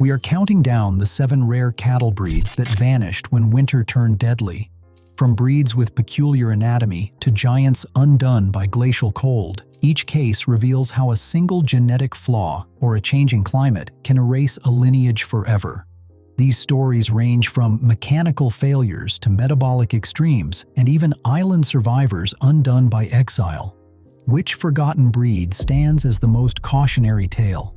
We are counting down the 7 rare cattle breeds that vanished when winter turned deadly. From breeds with peculiar anatomy to giants undone by glacial cold, each case reveals how a single genetic flaw or a changing climate can erase a lineage forever. These stories range from mechanical failures to metabolic extremes and even island survivors undone by exile. Which forgotten breed stands as the most cautionary tale?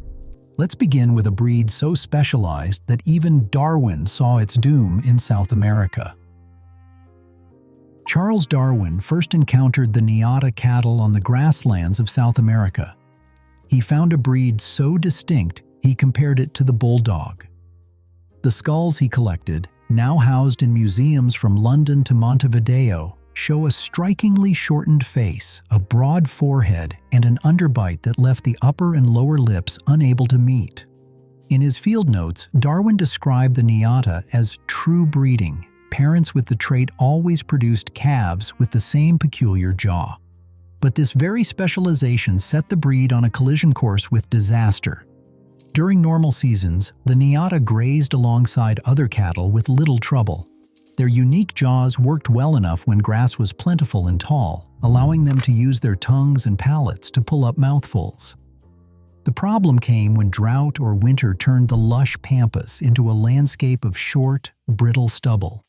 Let's begin with a breed so specialized that even Darwin saw its doom in South America. Charles Darwin first encountered the Niata cattle on the grasslands of South America. He found a breed so distinct he compared it to the bulldog. The skulls he collected, now housed in museums from London to Montevideo, show a strikingly shortened face, a broad forehead, and an underbite that left the upper and lower lips unable to meet. In his field notes, Darwin described the Niata as true breeding. Parents with the trait always produced calves with the same peculiar jaw. But this very specialization set the breed on a collision course with disaster. During normal seasons, the Niata grazed alongside other cattle with little trouble. Their unique jaws worked well enough when grass was plentiful and tall, allowing them to use their tongues and palates to pull up mouthfuls. The problem came when drought or winter turned the lush pampas into a landscape of short, brittle stubble.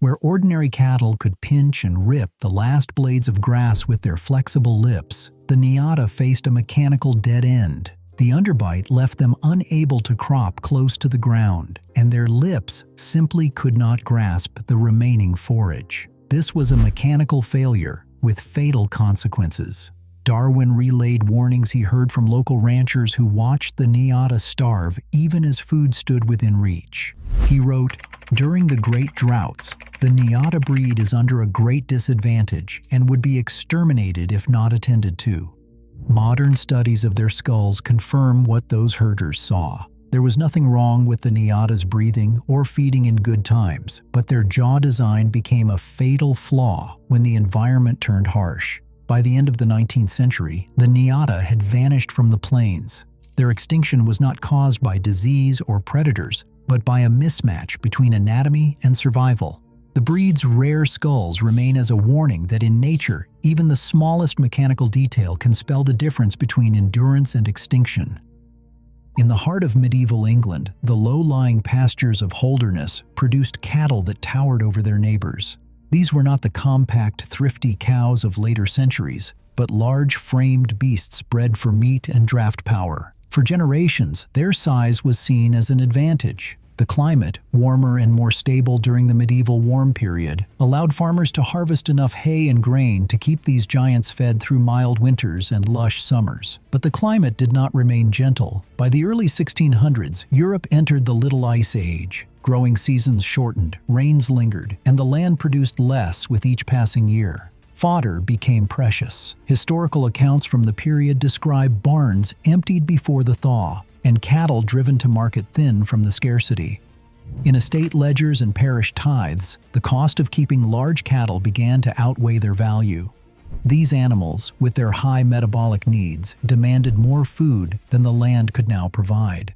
Where ordinary cattle could pinch and rip the last blades of grass with their flexible lips, the Niata faced a mechanical dead end. The underbite left them unable to crop close to the ground, and their lips simply could not grasp the remaining forage. This was a mechanical failure with fatal consequences. Darwin relayed warnings he heard from local ranchers who watched the Niata starve even as food stood within reach. He wrote, "During the great droughts, the Niata breed is under a great disadvantage and would be exterminated if not attended to." Modern studies of their skulls confirm what those herders saw. There was nothing wrong with the Niata's breathing or feeding in good times, but their jaw design became a fatal flaw when the environment turned harsh. By the end of the 19th century, the Niata had vanished from the plains. Their extinction was not caused by disease or predators, but by a mismatch between anatomy and survival. The breed's rare skulls remain as a warning that in nature, even the smallest mechanical detail can spell the difference between endurance and extinction. In the heart of medieval England, the low-lying pastures of Holderness produced cattle that towered over their neighbors. These were not the compact, thrifty cows of later centuries, but large framed beasts bred for meat and draft power. For generations, their size was seen as an advantage. The climate, warmer and more stable during the medieval warm period, allowed farmers to harvest enough hay and grain to keep these giants fed through mild winters and lush summers. But the climate did not remain gentle. By the early 1600s, Europe entered the Little Ice Age. Growing seasons shortened, rains lingered, and the land produced less with each passing year. Fodder became precious. Historical accounts from the period describe barns emptied before the thaw, and cattle driven to market thin from the scarcity. In estate ledgers and parish tithes, the cost of keeping large cattle began to outweigh their value. These animals, with their high metabolic needs, demanded more food than the land could now provide.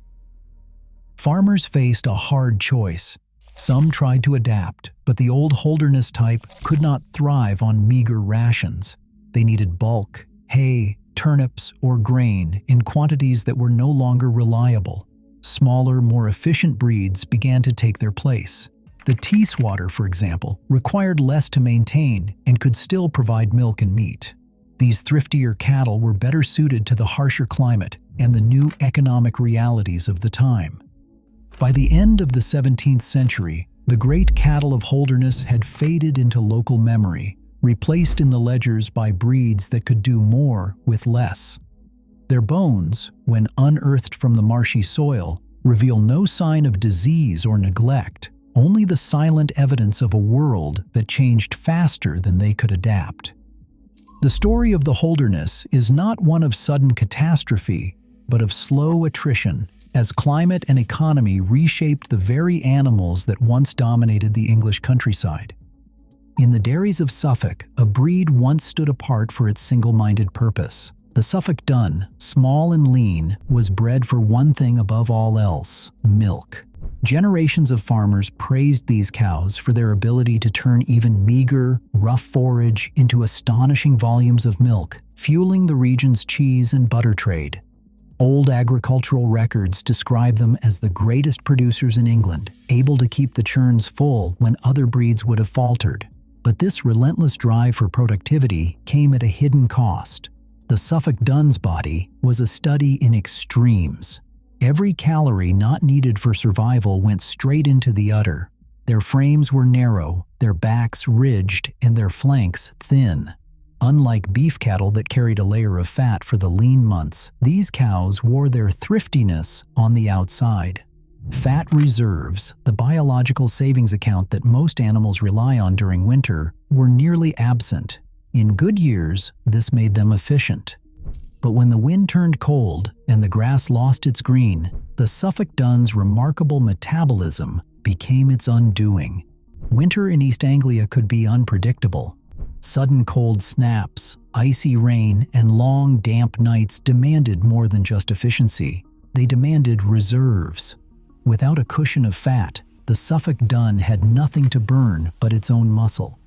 Farmers faced a hard choice. Some tried to adapt, but the old Holderness type could not thrive on meager rations. They needed bulk, hay, turnips, or grain in quantities that were no longer reliable. Smaller, more efficient breeds began to take their place. The Teeswater, for example, required less to maintain and could still provide milk and meat. These thriftier cattle were better suited to the harsher climate and the new economic realities of the time. By the end of the 17th century, the great cattle of Holderness had faded into local memory, replaced in the ledgers by breeds that could do more with less. Their bones, when unearthed from the marshy soil, reveal no sign of disease or neglect, only the silent evidence of a world that changed faster than they could adapt. The story of the Holderness is not one of sudden catastrophe, but of slow attrition, as climate and economy reshaped the very animals that once dominated the English countryside. In the dairies of Suffolk, a breed once stood apart for its single-minded purpose. The Suffolk Dun, small and lean, was bred for one thing above all else: milk. Generations of farmers praised these cows for their ability to turn even meager, rough forage into astonishing volumes of milk, fueling the region's cheese and butter trade. Old agricultural records describe them as the greatest producers in England, able to keep the churns full when other breeds would have faltered. But this relentless drive for productivity came at a hidden cost. The Suffolk Dun's body was a study in extremes. Every calorie not needed for survival went straight into the udder. Their frames were narrow, their backs ridged, and their flanks thin. Unlike beef cattle that carried a layer of fat for the lean months, these cows wore their thriftiness on the outside. Fat reserves, the biological savings account that most animals rely on during winter, were nearly absent. In good years, this made them efficient. But when the wind turned cold and the grass lost its green, the Suffolk Dun's remarkable metabolism became its undoing. Winter in East Anglia could be unpredictable. Sudden cold snaps, icy rain, and long, damp nights demanded more than just efficiency. They demanded reserves. Without a cushion of fat, the Suffolk Dun had nothing to burn but its own muscle.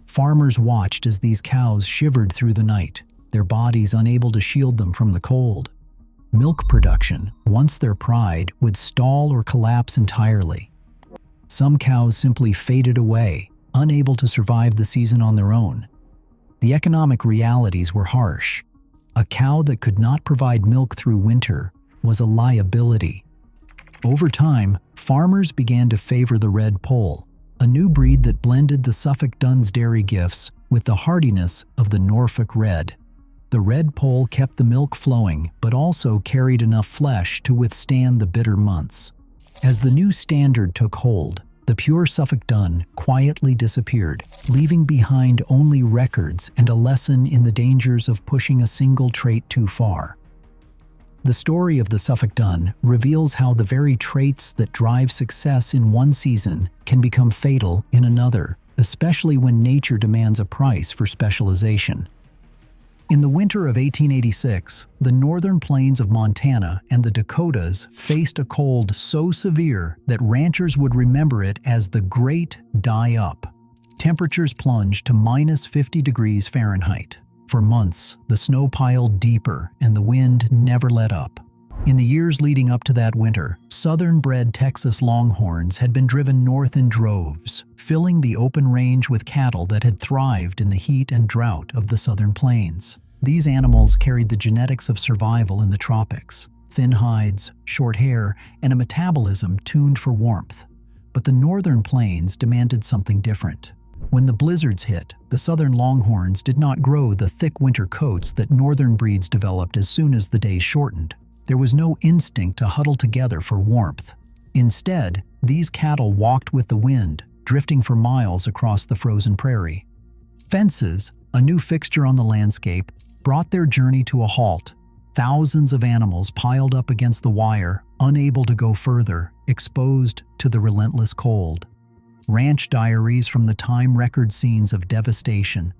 Farmers watched as these cows shivered through the night, their bodies unable to shield them from the cold. Milk production, once their pride, would stall or collapse entirely. Some cows simply faded away, unable to survive the season on their own. The economic realities were harsh. A cow that could not provide milk through winter was a liability. Over time, farmers began to favor the red poll, a new breed that blended the Suffolk Dun's dairy gifts with the hardiness of the Norfolk Red. The red poll kept the milk flowing, but also carried enough flesh to withstand the bitter months. As the new standard took hold, the pure Suffolk Dun quietly disappeared, leaving behind only records and a lesson in the dangers of pushing a single trait too far. The story of the Suffolk Dun reveals how the very traits that drive success in one season can become fatal in another, especially when nature demands a price for specialization. In the winter of 1886, the northern plains of Montana and the Dakotas faced a cold so severe that ranchers would remember it as the Great Die-Up. Temperatures plunged to -50 degrees Fahrenheit. For months, the snow piled deeper and the wind never let up. In the years leading up to that winter, southern-bred Texas Longhorns had been driven north in droves, filling the open range with cattle that had thrived in the heat and drought of the southern plains. These animals carried the genetics of survival in the tropics: thin hides, short hair, and a metabolism tuned for warmth. But the northern plains demanded something different. When the blizzards hit, the southern Longhorns did not grow the thick winter coats that northern breeds developed as soon as the days shortened. There was no instinct to huddle together for warmth. Instead, these cattle walked with the wind, drifting for miles across the frozen prairie. Fences, a new fixture on the landscape, brought their journey to a halt. Thousands of animals piled up against the wire, unable to go further, exposed to the relentless cold. Ranch diaries from the time record scenes of devastation.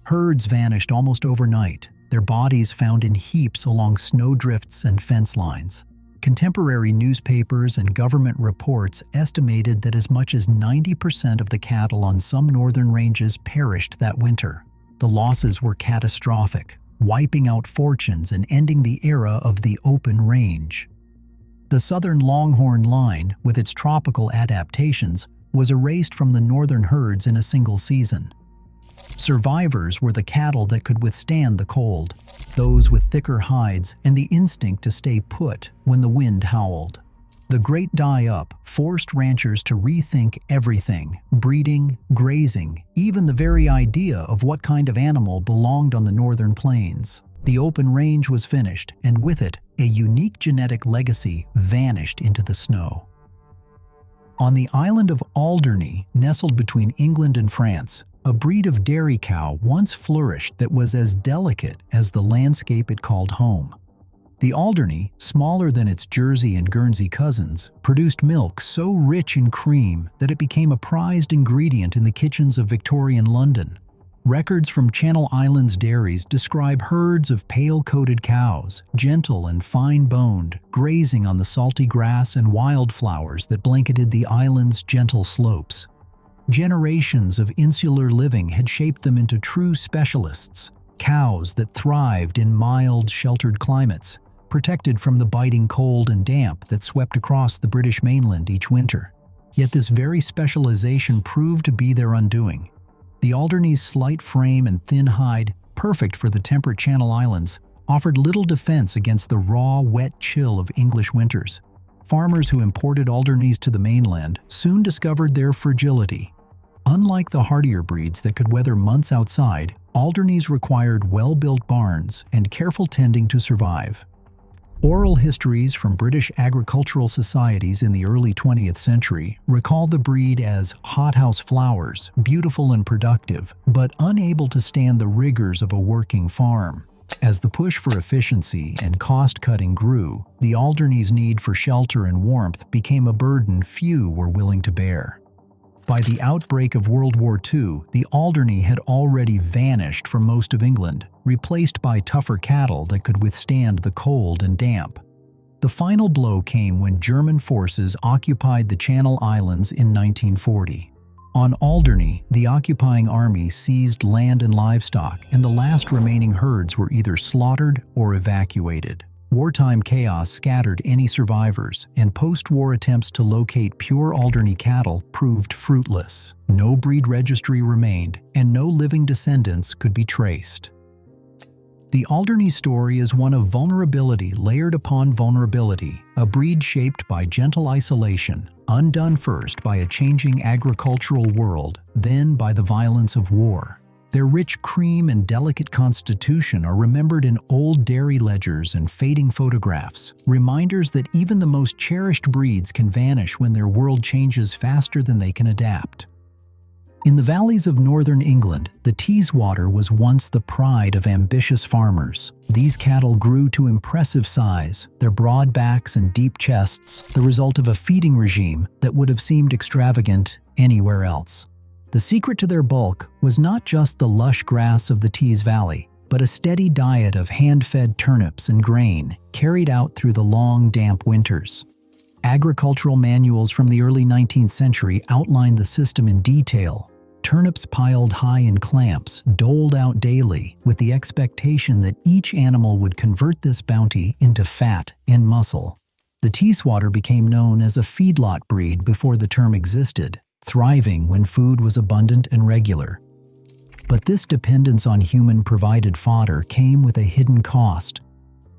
Herds vanished almost overnight, their bodies found in heaps along snowdrifts and fence lines. Contemporary newspapers and government reports estimated that as much as 90% of the cattle on some northern ranges perished that winter. The losses were catastrophic, wiping out fortunes and ending the era of the open range. The southern Longhorn line, with its tropical adaptations, was erased from the northern herds in a single season. Survivors were the cattle that could withstand the cold, those with thicker hides and the instinct to stay put when the wind howled. The Great Die-Up forced ranchers to rethink everything: breeding, grazing, even the very idea of what kind of animal belonged on the northern plains. The open range was finished, and with it, a unique genetic legacy vanished into the snow. On the island of Alderney, nestled between England and France, a breed of dairy cow once flourished that was as delicate as the landscape it called home. The Alderney, smaller than its Jersey and Guernsey cousins, produced milk so rich in cream that it became a prized ingredient in the kitchens of Victorian London. Records from Channel Islands dairies describe herds of pale-coated cows, gentle and fine-boned, grazing on the salty grass and wildflowers that blanketed the island's gentle slopes. Generations of insular living had shaped them into true specialists, cows that thrived in mild, sheltered climates, protected from the biting cold and damp that swept across the British mainland each winter. Yet this very specialization proved to be their undoing. The Alderney's slight frame and thin hide, perfect for the temperate Channel Islands, offered little defense against the raw, wet chill of English winters. Farmers who imported Alderneys to the mainland soon discovered their fragility. Unlike the hardier breeds that could weather months outside, Alderneys required well-built barns and careful tending to survive. Oral histories from British agricultural societies in the early 20th century recall the breed as hothouse flowers, beautiful and productive, but unable to stand the rigors of a working farm. As the push for efficiency and cost-cutting grew, the Alderney's need for shelter and warmth became a burden few were willing to bear. By the outbreak of World War II, the Alderney had already vanished from most of England, replaced by tougher cattle that could withstand the cold and damp. The final blow came when German forces occupied the Channel Islands in 1940. On Alderney, the occupying army seized land and livestock, and the last remaining herds were either slaughtered or evacuated. Wartime chaos scattered any survivors, and post-war attempts to locate pure Alderney cattle proved fruitless. No breed registry remained, and no living descendants could be traced. The Alderney story is one of vulnerability layered upon vulnerability, a breed shaped by gentle isolation, undone first by a changing agricultural world, then by the violence of war. Their rich cream and delicate constitution are remembered in old dairy ledgers and fading photographs, reminders that even the most cherished breeds can vanish when their world changes faster than they can adapt. In the valleys of northern England, the Teeswater was once the pride of ambitious farmers. These cattle grew to impressive size, their broad backs and deep chests the result of a feeding regime that would have seemed extravagant anywhere else. The secret to their bulk was not just the lush grass of the Tees Valley, but a steady diet of hand-fed turnips and grain carried out through the long, damp winters. Agricultural manuals from the early 19th century outlined the system in detail. Turnips piled high in clamps, doled out daily, with the expectation that each animal would convert this bounty into fat and muscle. The Teeswater became known as a feedlot breed before the term existed, thriving when food was abundant and regular. But this dependence on human-provided fodder came with a hidden cost.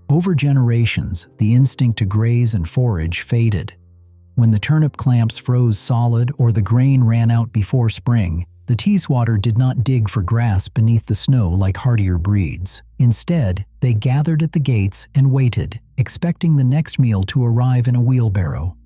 Over generations, the instinct to graze and forage faded. When the turnip clamps froze solid or the grain ran out before spring, the Teeswater did not dig for grass beneath the snow like hardier breeds. Instead, they gathered at the gates and waited, expecting the next meal to arrive in a wheelbarrow.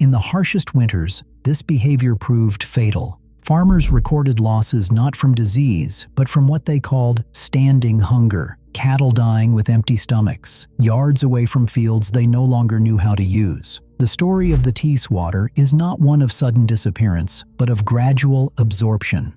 In the harshest winters, this behavior proved fatal. Farmers recorded losses not from disease, but from what they called standing hunger, cattle dying with empty stomachs, yards away from fields they no longer knew how to use. The story of the Teeswater is not one of sudden disappearance, but of gradual absorption.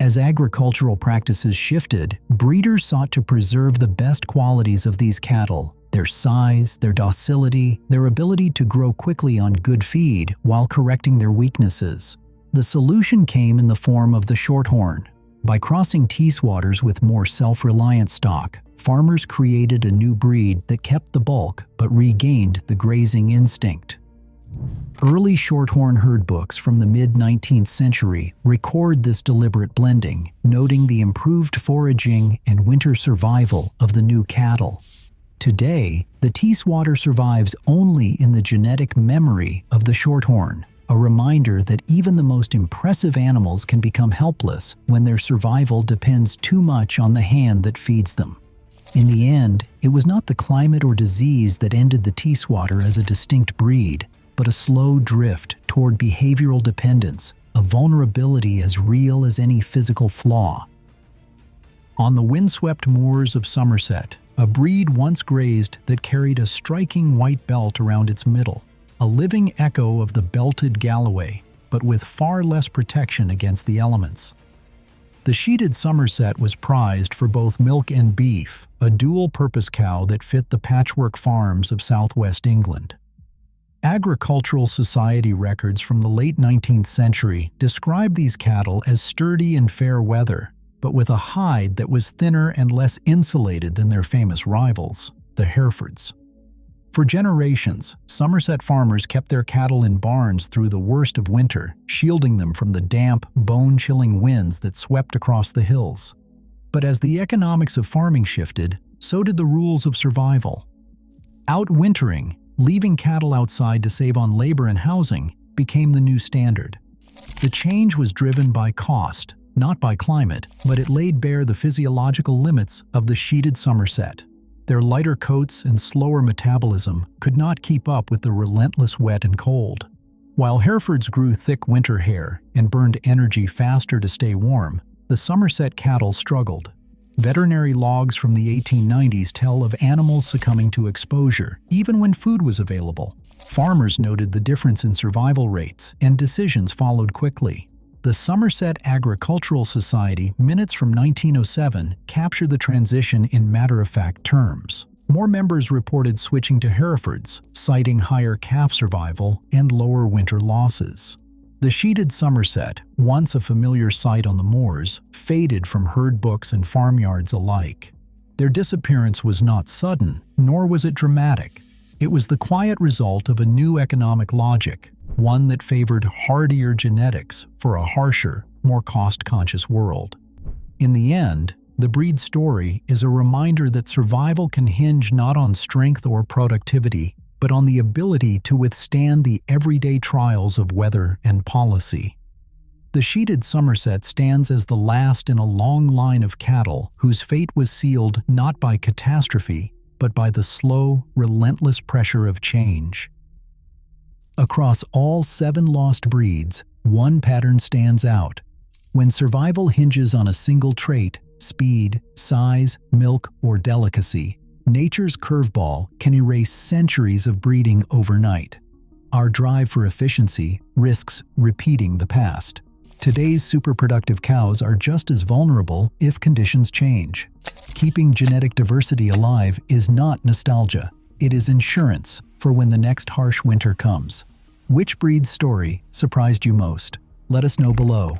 As agricultural practices shifted, breeders sought to preserve the best qualities of these cattle: their size, their docility, their ability to grow quickly on good feed while correcting their weaknesses. The solution came in the form of the Shorthorn. By crossing Teeswaters with more self-reliant stock, farmers created a new breed that kept the bulk but regained the grazing instinct. Early Shorthorn herd books from the mid-19th century record this deliberate blending, noting the improved foraging and winter survival of the new cattle. Today, the Teeswater survives only in the genetic memory of the Shorthorn, a reminder that even the most impressive animals can become helpless when their survival depends too much on the hand that feeds them. In the end, it was not the climate or disease that ended the Teeswater as a distinct breed, but a slow drift toward behavioral dependence, a vulnerability as real as any physical flaw. On the windswept moors of Somerset, a breed once grazed that carried a striking white belt around its middle, a living echo of the belted Galloway, but with far less protection against the elements. The sheeted Somerset was prized for both milk and beef, a dual-purpose cow that fit the patchwork farms of southwest England. Agricultural Society records from the late 19th century describe these cattle as sturdy in fair weather, but with a hide that was thinner and less insulated than their famous rivals, the Herefords. For generations, Somerset farmers kept their cattle in barns through the worst of winter, shielding them from the damp, bone-chilling winds that swept across the hills. But as the economics of farming shifted, so did the rules of survival. Outwintering, leaving cattle outside to save on labor and housing, became the new standard. The change was driven by cost, not by climate, but it laid bare the physiological limits of the sheeted Somerset. Their lighter coats and slower metabolism could not keep up with the relentless wet and cold. While Herefords grew thick winter hair and burned energy faster to stay warm, the Somerset cattle struggled. Veterinary logs from the 1890s tell of animals succumbing to exposure, even when food was available. Farmers noted the difference in survival rates, and decisions followed quickly. The Somerset Agricultural Society minutes from 1907 capture the transition in matter-of-fact terms. More members reported switching to Herefords, citing higher calf survival and lower winter losses. The sheeted Somerset, once a familiar sight on the moors, faded from herd books and farmyards alike. Their disappearance was not sudden, nor was it dramatic. It was the quiet result of a new economic logic, one that favored hardier genetics for a harsher, more cost-conscious world. In the end, the breed story is a reminder that survival can hinge not on strength or productivity, but on the ability to withstand the everyday trials of weather and policy. The sheeted Somerset stands as the last in a long line of cattle whose fate was sealed not by catastrophe, but by the slow, relentless pressure of change. Across all 7 lost breeds, one pattern stands out. When survival hinges on a single trait, speed, size, milk, or delicacy, nature's curveball can erase centuries of breeding overnight. Our drive for efficiency risks repeating the past. Today's superproductive cows are just as vulnerable if conditions change. Keeping genetic diversity alive is not nostalgia. It is insurance for when the next harsh winter comes. Which breed's story surprised you most? Let us know below.